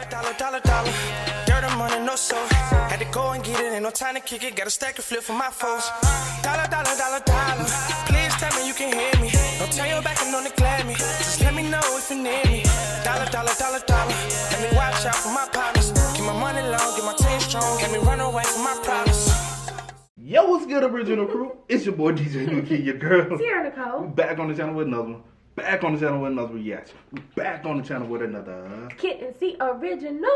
Dollar, dollar, dollar. Dirty money, no soul. Had to go and get it, ain't no time to kick it. Got a stack and flip for my foes. Dollar, dollar, dollar, dollar. Please tell me you can hear me. Don't turn your back and don't neglect me. Just let me know if you need me. Dollar, dollar, dollar, dollar. Let me watch out for my partners. Keep my money long, get my team strong. Let me run away from my problems. Yo, what's good, original crew? It's your boy DJ New Kid, your girl. Sierra Nicole. We back on the channel with another one. Back on the channel with another reaction. We back on the channel with another Kid and C original.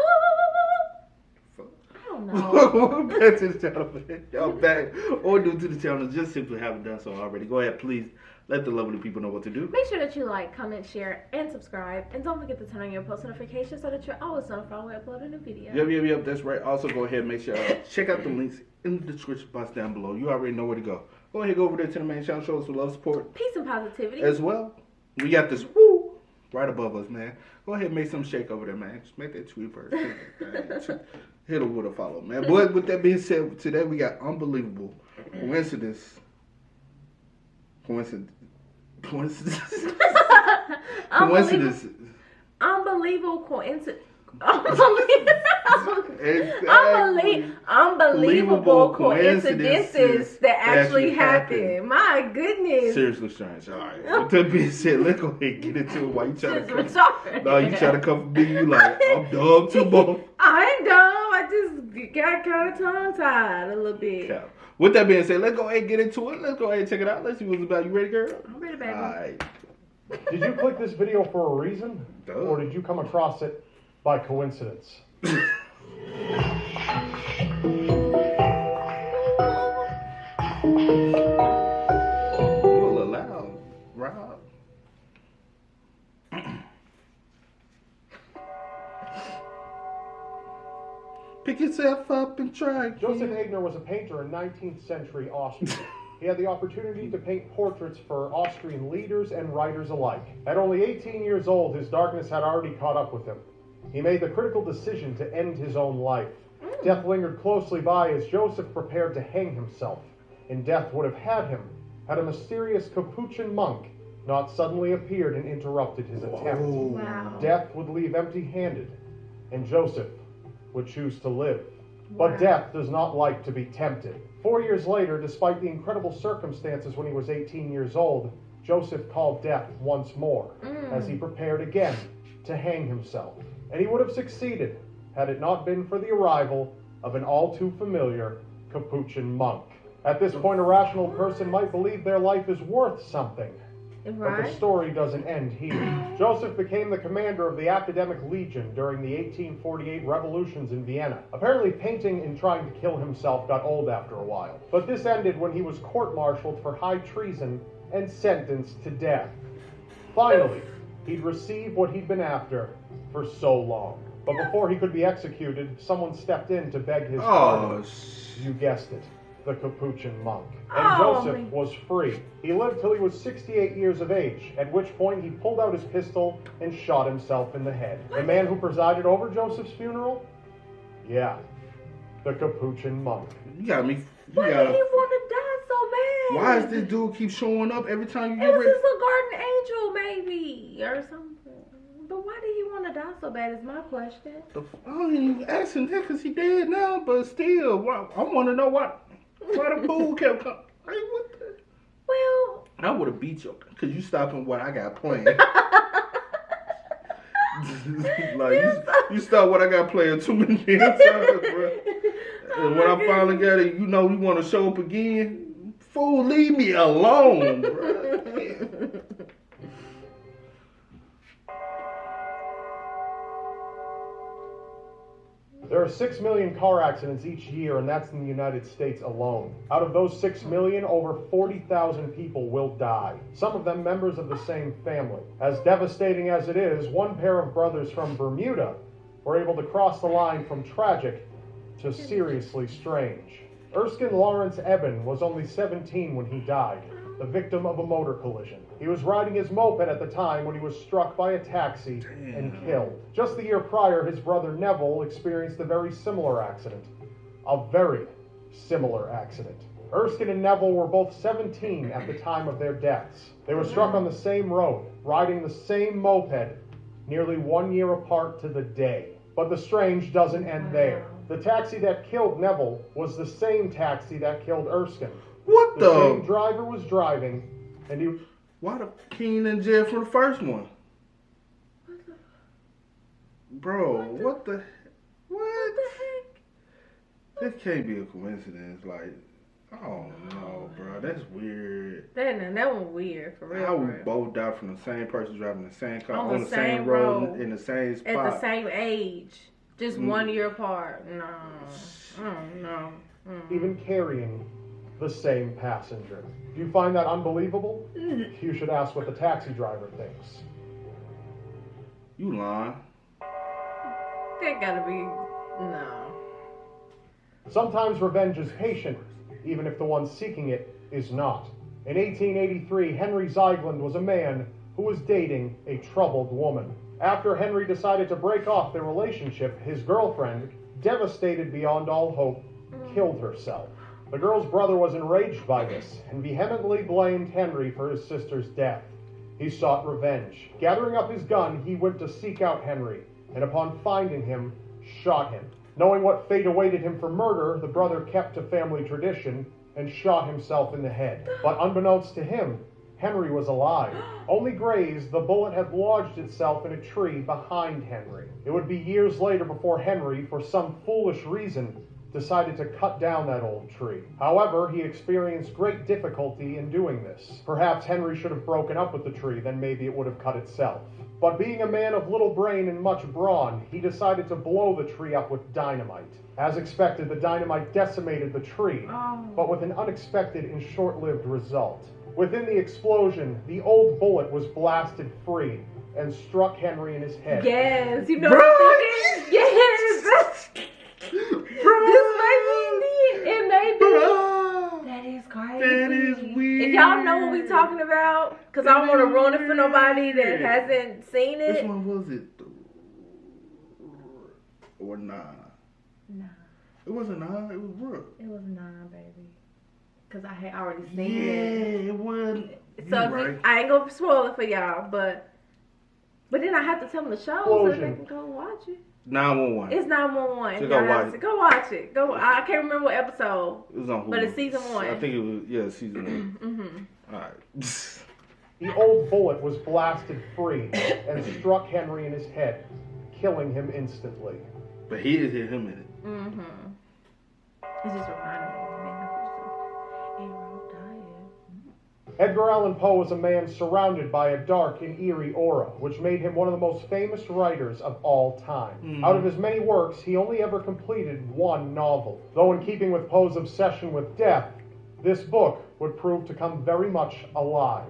I don't know. Welcome back to the channel, man. Y'all back or new to the channel, just simply haven't done so already. Go ahead, please let the lovely people know what to do. Make sure that you like, comment, share, and subscribe. And don't forget to turn on your post notifications so that you're always notified when we upload a new video. Yep, that's right. Also, go ahead and make sure check out the links in the description box down below. You already know where to go. Go ahead, go over there to the main channel, show us some love, support. Peace and positivity. As well, we got this woo right above us, man. Go ahead and make some shake over there, man. Just make that tweet first. Hit him with a follow, man. But with that being said, today we got unbelievable coincidence. Unbelievable coincidences that actually happen. My goodness. Seriously strange. All right. With that being said, let's go ahead and get into it. Why you trying to come? No, you trying to come for me? You like, I'm dumb too, both. I ain't dumb. I just got kind of tongue-tied a little bit. Yeah. With that being said, let's go ahead and get into it. Let's go ahead and check it out. Let's see what it's about. You ready, girl? I'm ready, baby. All right. Did you click this video for a reason? Duh. Or did you come across it by coincidence? Ooh, a little loud. Rob. Pick yourself up and try. Joseph Aigner was a painter in 19th century Austria. He had the opportunity to paint portraits for Austrian leaders and writers alike. At only 18 years old, his darkness had already caught up with him. He made the critical decision to end his own life. Death lingered closely by as Joseph prepared to hang himself. And death would have had him had a mysterious Capuchin monk not suddenly appeared and interrupted his attempt. Wow. Death would leave empty-handed, and Joseph would choose to live. Wow. But death does not like to be tempted. 4 years later, despite the incredible circumstances when he was 18 years old, Joseph called death once more as he prepared again to hang himself. And he would have succeeded had it not been for the arrival of an all too familiar Capuchin monk. At this point, a rational person might believe their life is worth something. But the Right? story doesn't end here. Joseph became the commander of the Academic Legion during the 1848 revolutions in Vienna. Apparently, painting and trying to kill himself got old after a while. But this ended when he was court-martialed for high treason and sentenced to death. Finally, he'd receive what he'd been after for so long. But before he could be executed, someone stepped in to beg his pardon. You guessed it, the Capuchin monk. And Joseph was free. He lived till he was 68 years of age, at which point he pulled out his pistol and shot himself in the head. The man who presided over Joseph's funeral? Yeah, the Capuchin monk. You got me. Why did he want to die so bad? Why does this dude keep showing up every time you It get was ready? just a garden angel, maybe, or something. But why did he want to die so bad is my question. I ain't even asking that because he dead now, but still, I want to know why the fool kept coming. Like, what the? Well, I would have beat you because you stopping what I got playing. Like, you stop what I got playing too many damn times, bro. And when I finally got it, you know, you want to show up again. Fool, leave me alone, bro. There are 6 million car accidents each year, and that's in the United States alone. Out of those 6 million, over 40,000 people will die, some of them members of the same family. As devastating as it is, one pair of brothers from Bermuda were able to cross the line from tragic to seriously strange. Erskine Lawrence Eben was only 17 when he died, the victim of a motor collision. He was riding his moped at the time when he was struck by a taxi and killed. Just the year prior, his brother Neville experienced a very similar accident. A very similar accident. Erskine and Neville were both 17 at the time of their deaths. They were struck on the same road, riding the same moped, nearly 1 year apart to the day. But the strange doesn't end there. The taxi that killed Neville was the same taxi that killed Erskine. What The same driver was driving, and he... Why the king in jail for the first one? Bro, what the heck? This can't be a coincidence. Like, oh no, bro, that's weird. That one weird for real. How we for real. both died from the same person driving the same car On on the the same same road road. in the same spot At the same age, just 1 year apart. No, no. even carrying the same passenger. Do you find that unbelievable? You should ask what the taxi driver thinks. You lying? That gotta be no. Sometimes revenge is patient, even if the one seeking it is not. In 1883, Henry Zeigeland was a man who was dating a troubled woman. After Henry decided to break off their relationship, his girlfriend, devastated beyond all hope, killed herself. The girl's brother was enraged by this and vehemently blamed Henry for his sister's death. He sought revenge. Gathering up his gun, he went to seek out Henry, and upon finding him, shot him. Knowing what fate awaited him for murder, the brother kept to family tradition and shot himself in the head. But unbeknownst to him, Henry was alive. Only grazed, the bullet had lodged itself in a tree behind Henry. It would be years later before Henry, for some foolish reason, decided to cut down that old tree. However, he experienced great difficulty in doing this. Perhaps Henry should have broken up with the tree, then maybe it would have cut itself. But being a man of little brain and much brawn, he decided to blow the tree up with dynamite. As expected, the dynamite decimated the tree, but with an unexpected and short-lived result. Within the explosion, the old bullet was blasted free and struck Henry in his head. Yes, you know what that is? Yes! This baby did, and they did. That is crazy. That is weird. If y'all know what we talking about, because I don't want to ruin it for nobody that hasn't seen Which it. one was it? Or nah? Nah, It wasn't nah. It was Brooke. it was nah, baby. Because I had already seen Yeah, it was. So You if right. I ain't gonna spoil it for y'all, but then I have to tell them the show so they Explosion. can go watch it. 911. It's 911. So Y'all go have watch to it. go watch it. I can't remember what episode. It was on Hulu. But it's season 1. I think it was, season 1. Mm-hmm. All right. The old bullet was blasted free and struck Henry in his head, killing him instantly. But he did hit him in it. Mm-hmm. It just reminded me of man who's Rob dying. Edgar Allan Poe was a man surrounded by a dark and eerie aura, which made him one of the most famous writers of all time. Mhm. Out of his many works, he only ever completed one novel. Though in keeping with Poe's obsession with death, this book would prove to come very much alive.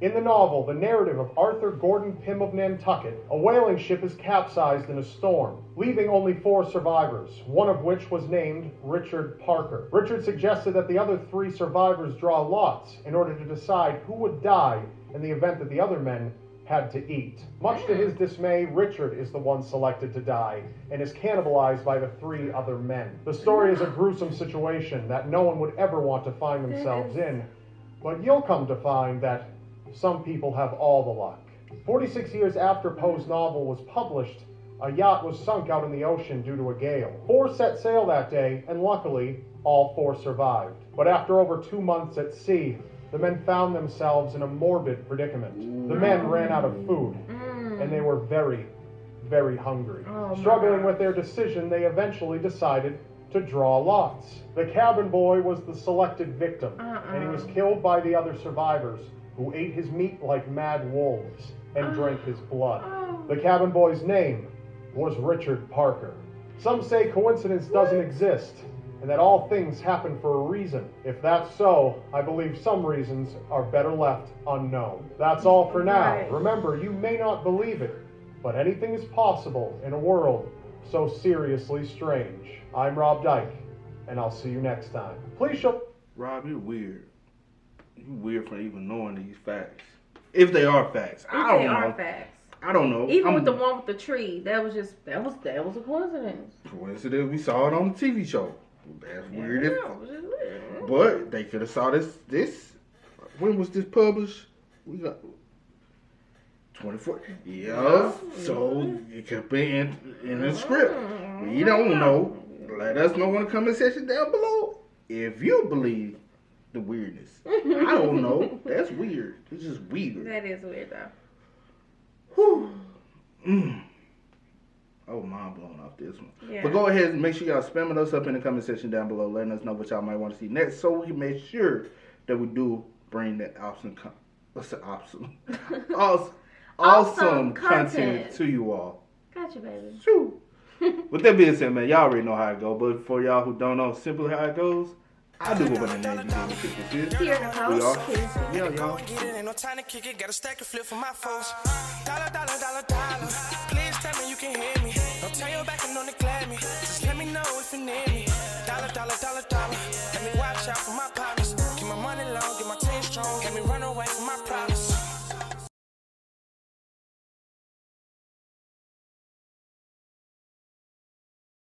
In the novel, the narrative of Arthur Gordon Pym of Nantucket, a whaling ship is capsized in a storm, leaving only 4 survivors, one of which was named Richard Parker. Richard suggested that the other 3 survivors draw lots in order to decide who would die in the event that the other men had to eat. Much to his dismay, Richard is the one selected to die and is cannibalized by the 3 other men. The story is a gruesome situation that no one would ever want to find themselves in, but you'll come to find that some people have all the luck. 46 years after Poe's novel was published, a yacht was sunk out in the ocean due to a gale. 4 set sail that day, and luckily, all 4 survived. But after over 2 months at sea, the men found themselves in a morbid predicament. The men ran out of food, and they were very, very hungry. Struggling with their decision, they eventually decided to draw lots. The cabin boy was the selected victim, and he was killed by the other survivors, who ate his meat like mad wolves and drank his blood. The cabin boy's name was Richard Parker. Some say coincidence doesn't exist, and that all things happen for a reason. If that's so, I believe some reasons are better left unknown. That's all for now. Right. Remember, you may not believe it, but anything is possible in a world so seriously strange. I'm Rob Dyke, and I'll see you next time. Please show... Rob, you're weird. You weird for even knowing these facts. If they are facts. I don't They know. are facts. I don't know. Even with the one with the tree, that was a coincidence. Coincidence, we saw it on the TV show. That's weird. Yeah, it was just weird. But they could have saw this. When was this published? We got 24. Yeah. So it could be in the script. We don't know. Let us know in the comment section down below if you believe the weirdness. I don't know. That's weird. It's just weird. That is weird though. Whew. Oh, mind blown off this one. Yeah. But go ahead and make sure y'all spamming us up in the comment section down below, letting us know what y'all might want to see next, so we can make sure that we do bring that awesome content to you all. Gotcha, baby. Shoo. With that being said, man, y'all already know how it goes. But for y'all who don't know simply how it goes, I do go by the name of Here in the house. We are. Kids. Yeah, y'all. Get it, ain't no time to kick it. Got a stack of flip for my folks. Dollar, dollar, dollar, dollar. Please tell me you can hear me. Don't turn your back and don't neglect me. Just let me know if you need me. Dollar, dollar, dollar, dollar. Let me watch out for my